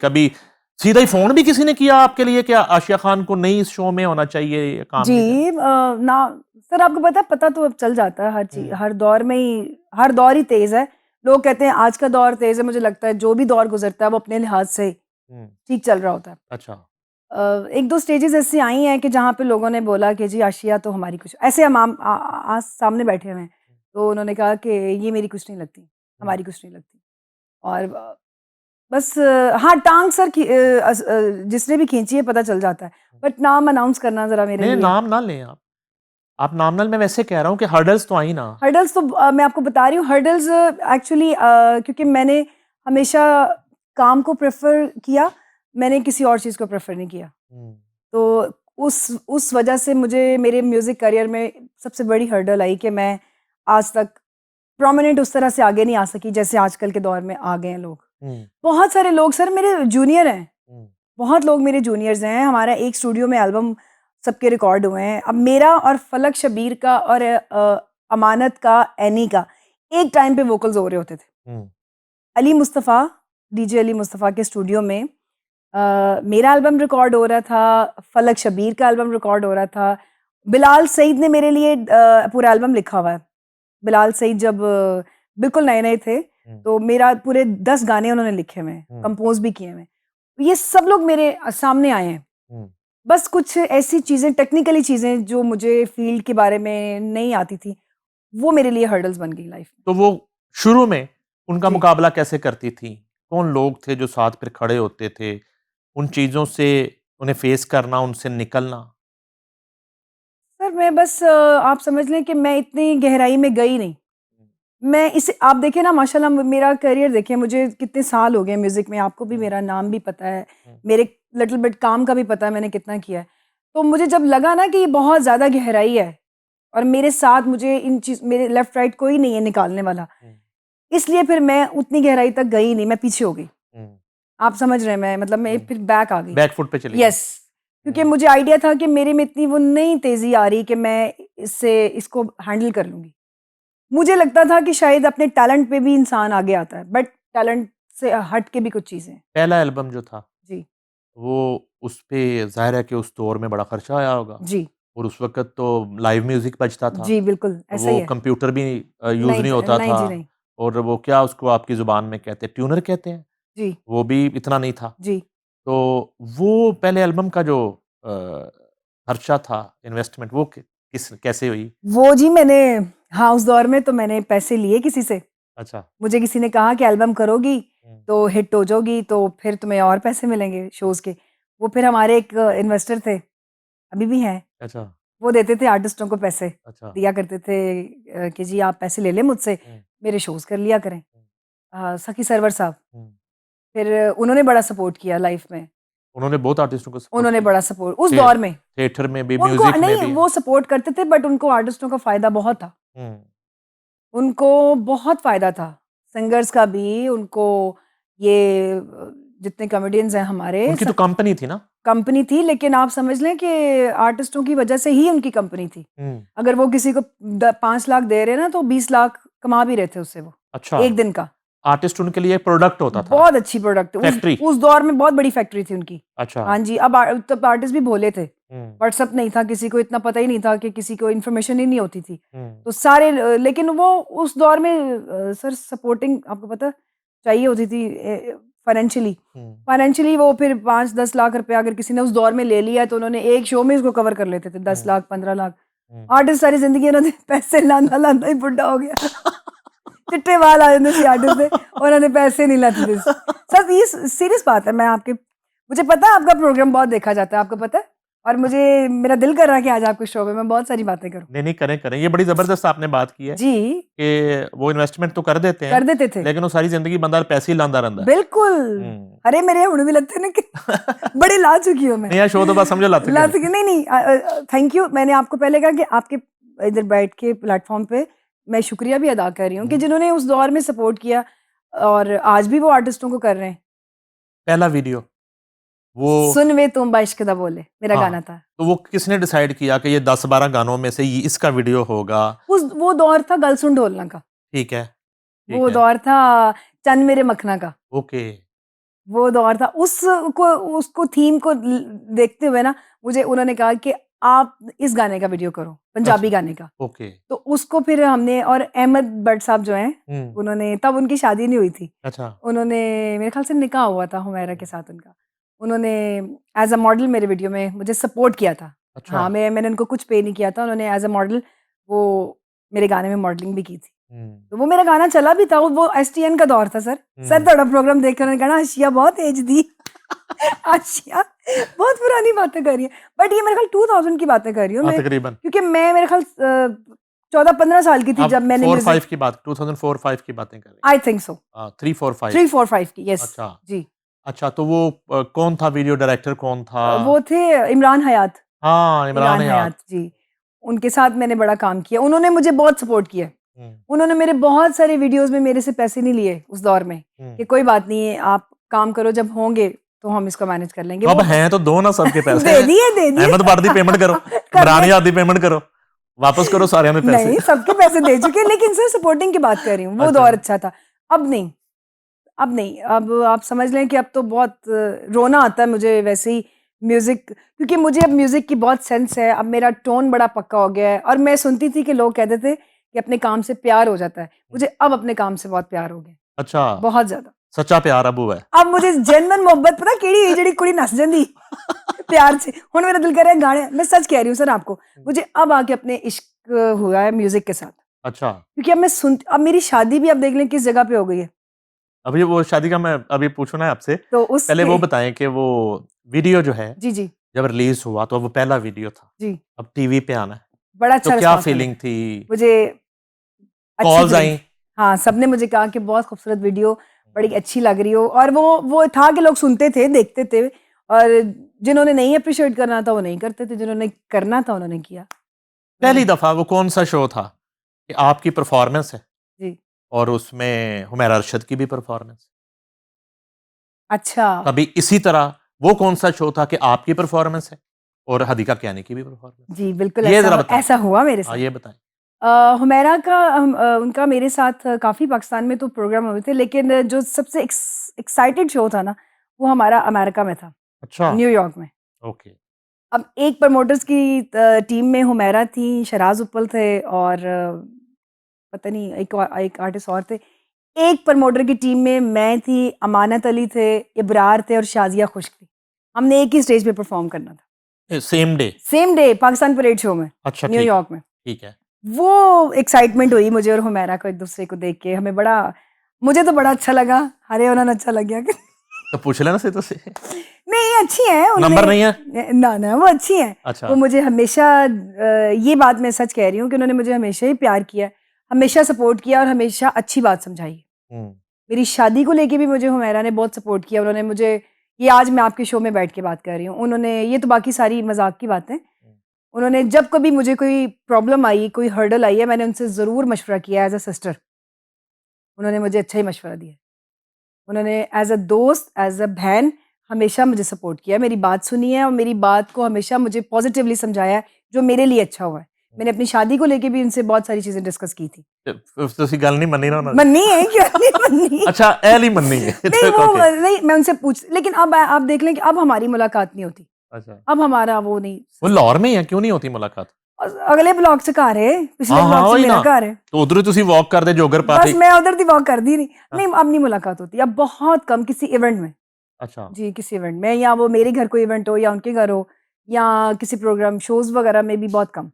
कभी सीधा ही फोन भी किसी ने किया आपके लिए क्या आशिया खान को नहीं इस शो में होना चाहिए ये काम जी नहीं ना सर, आपको पता तो अब चल जाता है हर चीज, हम्म, हर दौर में ही, हर दौर ही तेज है। लोग कहते हैं आज का दौर तेज है, मुझे लगता है जो भी दौर गुजरता है वो अपने लिहाज से हम्म, ठीक चल रहा होता है। अच्छा एक दो स्टेजेस ऐसी आई हैं कि जहाँ पे लोगों ने बोला कि जी आशिया तो हमारी कुछ ऐसे, हम आज सामने बैठे हुए हैं तो उन्होंने कहा कि ये मेरी कुछ नहीं लगती, हम्म, हमारी कुछ नहीं लगती। और बस हाँ, टांग सर की जिसने भी खींची है पता चल जाता है, बट नाम अनाउंस करना जरा मेरे नहीं लिए। नाम ना लें आप नाम ना, मैं वैसे कह रहा हूँ कि हर्डल्स तो आई ना। हर्डल्स तो मैं आपको बता रही हूँ, हर्डल्स एक्चुअली क्योंकि मैंने हमेशा काम को प्रेफर किया, मैंने किसी और चीज़ को प्रेफर नहीं किया। हम्म, तो उस वजह से मुझे मेरे म्यूज़िक करियर में सबसे बड़ी हर्डल आई कि मैं आज तक प्रोमिनेंट उस तरह से आगे नहीं आ सकी जैसे आजकल के दौर में आ गए हैं लोग। हम्म, बहुत सारे लोग सर मेरे जूनियर हैं, हम्म, बहुत लोग मेरे जूनियर्स हैं। हमारा एक स्टूडियो में एल्बम सबके रिकॉर्ड हुए हैं। अब मेरा और फलक शबीर का और अमानत का, एनी का एक टाइम पे वोकल्स हो रहे होते थे। हम्म, अली मुस्तफ़ा, डीजे अली मुस्तफ़ा के स्टूडियो में मेरा एल्बम रिकॉर्ड हो रहा था, फलक शबीर का एल्बम रिकॉर्ड हो रहा था। बिलाल सईद ने मेरे लिए पूरा एल्बम लिखा हुआ है। बिलाल सईद जब बिल्कुल नए-नए थे, हम्म, तो मेरा पूरे 10 गाने उन्होंने लिखे हुए हैं, हम्म, कंपोज़ भी किए हुए हैं। ये सब लोग मेरे सामने आए हैं। हम्म। बस कुछ ऐसी चीज़ें, टेक्निकली चीज़ें जो मुझे फ़ील्ड के बारे में नहीं आती थी, वो मेरे लिए हर्डल्स बन गई लाइफ़ में। तो वो शुरू में उनका जी। मुकाबला कैसे करती थी? कौन लोग थे जो साथ फिर खड़े होते थे? उन चीज़ों से उन्हें फेस करना, उनसे निकलना? सर मैं बस आप समझ लें कि मैं इतनी गहराई में गई नहीं। मैं इसे आप देखिए ना, माशाल्लाह मेरा करियर देखिए, मुझे कितने साल हो गए म्यूज़िक में, आपको भी हुँ, मेरा नाम भी पता है, हुँ, मेरे लिटिल बिट काम का भी पता है मैंने कितना किया है। तो मुझे जब लगा ना कि ये बहुत ज़्यादा गहराई है और मेरे साथ मुझे इन चीज़, मेरे लेफ्ट राइट कोई नहीं है निकालने वाला, हुँ, इसलिए फिर मैं उतनी गहराई तक गई नहीं, मैं पीछे हो गई। हुँ, आप समझ रहे हैं, मैं मतलब मैं हुँ। फिर बैक आ गई। बैक फुट पे चली गई। यस, क्योंकि हुँ, मुझे आइडिया था कि मेरे में इतनी वो नहीं तेज़ी आ रही कि मैं इसको हैंडल कर लूँगी। मुझे लगता था कि शायद अपने टैलेंट पे भी इंसान आगे आता है, बट टैलेंट से हट के भी कुछ चीज़ें हैं। पहला एल्बम जो था, जी, वो उसपे ज़ाहिर है कि उस दौर में बड़ा खर्चा आया होगा जी, और उस वक़्त तो लाइव म्यूज़िक बजता था। जी, बिल्कुल, ऐसा ही वो है। कंप्यूटर भी यूज़ नहीं होता नहीं था जी, नहीं। और वो क्या उसको आपकी ज़ुबान में कहते हैं, ट्यूनर कहते हैं? जी, वो भी इतना नहीं था। जी। तो वो पहले एल्बम का जो अ, खर्चा था, इन्वेस्टमेंट वो कैसे हुई? वो जी मैंने, हाँ, उस दौर में तो मैंने पैसे लिए किसी से। अच्छा। मुझे किसी ने कहा कि एल्बम करोगी, हुँ, तो हिट हो जाओगी, तो फिर तुम्हें और पैसे मिलेंगे हुँ, शोज़ के। वो फिर हमारे एक इन्वेस्टर थे, अभी भी हैं। अच्छा, वो देते थे आर्टिस्टों को पैसे, अच्छा। दिया करते थे कि जी आप पैसे ले लें मुझसे, हुँ, मेरे शोज़ कर लिया करें। हुँ, सखी सरवर साहब, हुँ। फिर उन्होंने बड़ा सपोर्ट किया लाइफ़ में। उन्होंने बहुत आर्टिस्टों को सपोर्ट उन्होंने किया। बड़ा सपोर्ट उस थे दौर में, थिएटर में भी, उनको म्यूज़िक में नहीं, भी। वो सपोर्ट करते थे बट उनको आर्टिस्टों का फ़ायदा बहुत था। हुँ, उनको बहुत फ़ायदा था, सिंगर्स का भी, उनको ये जितने कॉमेडियंस हैं हमारे उनकी तो कंपनी थी ना? कंपनी थी, लेकिन आप समझ लें कि आर्टिस्टों की वजह से ही उनकी कंपनी थी। हुँ, अगर वो किसी को 5 लाख दे रहे हैं ना, तो 20 लाख कमा भी रहे थे उससे वो, अच्छा। 1 दिन का। आर्टिस्ट उनके लिए एक प्रोडक्ट होता था, बहुत अच्छी प्रोडक्ट है। फैक्ट्री। उस दौर में बहुत बड़ी फैक्ट्री थी उनकी। अच्छा। हाँ जी, अब तब आर्टिस्ट भी भोले थे। हुँ, व्हाट्सएप नहीं था, किसी को इतना पता ही नहीं था, कि किसी को इन्फॉर्मेशन ही नहीं होती थी। हुँ, तो सारे लेकिन वो उस दौर में सर सपोर्टिंग आपको पता चाहिए होती थी फाइनेंशियली। हुँ, फाइनेंशियली वो फिर 5-10 लाख रुपया अगर किसी ने उस दौर में ले लिया, तो उन्होंने एक शो में इसको कवर कर लेते थे, 10 हुँ, लाख, 15 लाख। हुँ। आर्टिस्ट सारी ज़िंदगी उन्होंने पैसे लांदा-लांदा ही बुड्ढा हो गया। चिट्टे बाल आ जाते सी आर्टिस्ट थे, उन्होंने पैसे नहीं लाते थे। सर ये सीरियस बात है, मैं आपके, मुझे पता है आपका प्रोग्राम बहुत देखा जाता है, आपको पता है? और मुझे, मेरा दिल कर रहा है कि आज आपके शो में मैं बहुत सारी बातें करूँ। नहीं, नहीं, करें, करें। ये बड़ी ज़बरदस्त आपने बात की है जी, कि वो इन्वेस्टमेंट तो कर देते हैं, कर देते थे। लेकिन वो सारी ज़िंदगी बंदा पैसे ही लांदा रहंदा है। बिल्कुल। हुँ। अरे मेरे हुण भी लगते ने कि बड़े ला चुकी हूँ मैं। नहीं यार, शो तो बस समझो लथ गए ला ने। चुकी नहीं, नहीं थैंक यू। मैंने आपको पहले कहा कि आपके इधर बैठ के प्लेटफ़ॉर्म पे मैं शुक्रिया भी अदा कर रही हूँ कि हुँ। जिन्होंने उस दौर में सपोर्ट किया और आज भी वो आर्टिस्टों को कर रहे हैं। पहला वीडियो, वो सुन वे तूं इश्क दा बोले, मेरा हाँ, गाना था। तो वो किसने डिसाइड किया कि ये 10-12 गानों में से ये इसका वीडियो होगा? वो दौर था गल सुन ढोलना का, ठीक है, ठीक वो है। दौर था चन मेरे मखना का। ओके। वो दौर था। उसको थीम को देखते हुए ना मुझे उन्होंने कहा कि आप इस गाने का वीडियो करो, पंजाबी अच्छा। गाने का। ओके। तो उसको फिर हमने, और अहमद भट्ट साहब जो हैं, हम्म। उन्होंने, तब उनकी शादी नहीं हुई थी, अच्छा। उन्होंने मेरे ख्याल से निकाह हुआ था हुमैरा के साथ उनका, उन्होंने एज अ मॉडल मेरे वीडियो में मुझे सपोर्ट किया था। अच्छा। हाँ, मैंने उनको कुछ पे नहीं किया था, उन्होंने एज अ मॉडल वो मेरे गाने में मॉडलिंग भी की थी। तो वो मेरा गाना चला भी था, वो एसटीएन का दौर था सर थोड़ा प्रोग्राम देख कर उन्होंने कहा आशिया बहुत एज दी आशिया बहुत पुरानी बातें कर रही है, बट ये मेरे ख्याल 2000 की बातें कर रही हूँ हाँ, मैं, तकरीबन। क्योंकि मैं मेरे ख्याल 14-15 साल की थी आप जब मैंने 4-5 की बात, 2004-5 की बातें कर रहे आई थिंक सो हैं। 3-4-5। 3-4-5 की, यस अच्छा। जी। अच्छा, तो वो कौन था, वीडियो डायरेक्टर कौन था? वो थे इमरान हयात। हाँ, इमरान इमरान हयात। हयात जी, उनके साथ मैंने बड़ा काम किया, उन्होंने मुझे बहुत सपोर्ट किया। हम्म, उन्होंने मेरे बहुत सारे वीडियोस में मेरे से पैसे नहीं लिए उस दौर में, हम्म। कि कोई बात नहीं है, आप काम करो, जब होंगे तो हम इसको मैनेज कर लेंगे। तो अब वो हैं तो दो ना सबके पैसे। दे दिए अहमद भट्ट दी पेमेंट करो, इमरान हयात दी पेमेंट करो, वापस करो सारे में पैसे। नहीं, सबके पैसे दे चुके, लेकिन सर सपोर्टिंग की बात कर रही हूँ, वो अच्छा। दौर अच्छा था। अब नहीं, अब नहीं, अब आप समझ लें कि अब तो बहुत रोना आता है मुझे वैसे ही म्यूजिक, क्योंकि मुझे अब म्यूजिक की बहुत सेंस है, अब मेरा टोन बड़ा पक्का हो गया है। और मैं सुनती थी कि लोग कहते थे कि अपने काम से प्यार हो जाता है, मुझे अब अपने काम से बहुत प्यार हो गया, अच्छा, बहुत ज्यादा। सच्चा प्यार अब हुआ है। अब मुझे जेन्युइन मोहब्बत, पता केड़ी जेड़ी कुड़ी नस जांदी प्यार से, हुण मेरा दिल कर रहा है गाने, मैं सच कह रही हूँ सर आपको, मुझे अब आके अपने इश्क हुआ है म्यूजिक के साथ, अच्छा, क्योंकि अब मेरी शादी भी, अब देख लें किस जगह पे हो गई है। अभी वो शादी का मैं अभी पूछूं ना आपसे, तो पहले उसके वो बताएं कि वो वीडियो जो है जी जी जब रिलीज हुआ तो वो पहला वीडियो था, जी, अब टीवी पे आना है, बड़ा तो अच्छा क्या रिस्पॉन्स फीलिंग मिला थी? मुझे, अच्छी कॉल्स फीलिंग्स। आई? हाँ, सबने मुझे कहा कि बहुत खूबसूरत वीडियो, बड़ी अच्छी लग रही हो, और वो था कि लोग सुनते थे, देखते थे, और जिन्होंने नहीं अप्रिशिएट करना था वो नहीं करते थे, जिन्होंने करना था उन्होंने किया। पहली दफा वो कौन सा शो था कि आपकी परफॉर्मेंस है जी, और उसमें हुमैरा अरशद की भी परफॉर्मेंस, अच्छा, कभी इसी तरह वो कौन सा शो था कि आपकी परफॉर्मेंस है और हदीका कियानी की भी परफॉर्मेंस? जी, बिल्कुल ये जरा बताएं। ऐसा हुआ मेरे हाँ, साथ। ये बताएं। हुमैरा का उनका मेरे साथ काफ़ी पाकिस्तान में तो प्रोग्राम हुए थे, लेकिन जो सबसे एक्साइटेड शो था ना, वो हमारा अमेरिका में था, अच्छा। न्यूयॉर्क में। ओके। अब एक प्रमोटर्स की टीम में हुमैरा थी, शराज उपल थे, और पता नहीं एक आर्टिस्ट और थे। एक प्रमोटर की टीम में मैं थी, अमानत अली थे, इब्रार थे, और शाजिया खुश्क थी। हमने एक ही स्टेज पे परफॉर्म करना था, same day? Same day, Pakistan parade show में, अच्छा, ठीक है, न्यूयॉर्क में। ठीक है। वो एक्साइटमेंट हुई मुझे और हुमैरा को एक दूसरे को देख के, हमें बड़ा, मुझे तो बड़ा अच्छा लगा, हरे उन्होंने अच्छा लग गया तो पूछ लेना से तो से। नहीं, अच्छी है नंबर नहीं है? ना वो अच्छी है। अच्छा। वो मुझे हमेशा ये बात मैं सच कह रही हूँ कि उन्होंने मुझे हमेशा ही प्यार किया, हमेशा सपोर्ट किया, और हमेशा अच्छी बात समझाई। हम्म। मेरी शादी को लेके भी मुझे हुमैरा ने बहुत सपोर्ट किया, उन्होंने मुझे, ये आज मैं आपके शो में बैठ के बात कर रही हूँ, उन्होंने, ये तो बाकी सारी मजाक की बातें, उन्होंने जब कभी मुझे कोई प्रॉब्लम आई, कोई हर्डल आई है, मैंने उनसे ज़रूर मशवरा किया एज अ सिस्टर, उन्होंने मुझे अच्छा ही मशवरा दिया। उन्होंने एज अ दोस्त, एज अ बहन हमेशा मुझे सपोर्ट किया, मेरी बात सुनी है, और मेरी बात को हमेशा मुझे पॉजिटिवली समझाया है, जो मेरे लिए अच्छा हुआ है। मैंने अपनी शादी को लेके भी उनसे बहुत सारी चीज़ें डिस्कस की थी। ਤੁਸੀਂ ਗੱਲ ਨਹੀਂ ਮੰਨੀ ਨਾ ਉਹਨਾਂ ਦੀ? मन्नी है, क्यों नहीं मन्नी? अच्छा, एल ही मन्नी है। नहीं, वो ओके। नहीं, मैं उनसे पूछ, लेकिन अब आप देख लें कि अब हमारी मुलाकात नहीं होती, अच्छा, अब हमारा वो नहीं। वो लाहौर में ही है, क्यों नहीं होती मुलाकात? अगले ब्लॉक से घर है, पिछले हाँ हाँ, ब्लॉक से वही मेरा ना, घर है, तो उधर ही तुसी वॉक करते जोगर बस पाते। मैं उधर दी वॉक कर दी नहीं। हाँ। नहीं, अब नहीं मुलाकात होती, अब बहुत कम, किसी इवेंट में, अच्छा। जी किसी इवेंट में, या वो मेरे घर कोई इवेंट हो या उनके घर हो, या किसी प्रोग्राम शोज वगैरह में भी बहुत कम।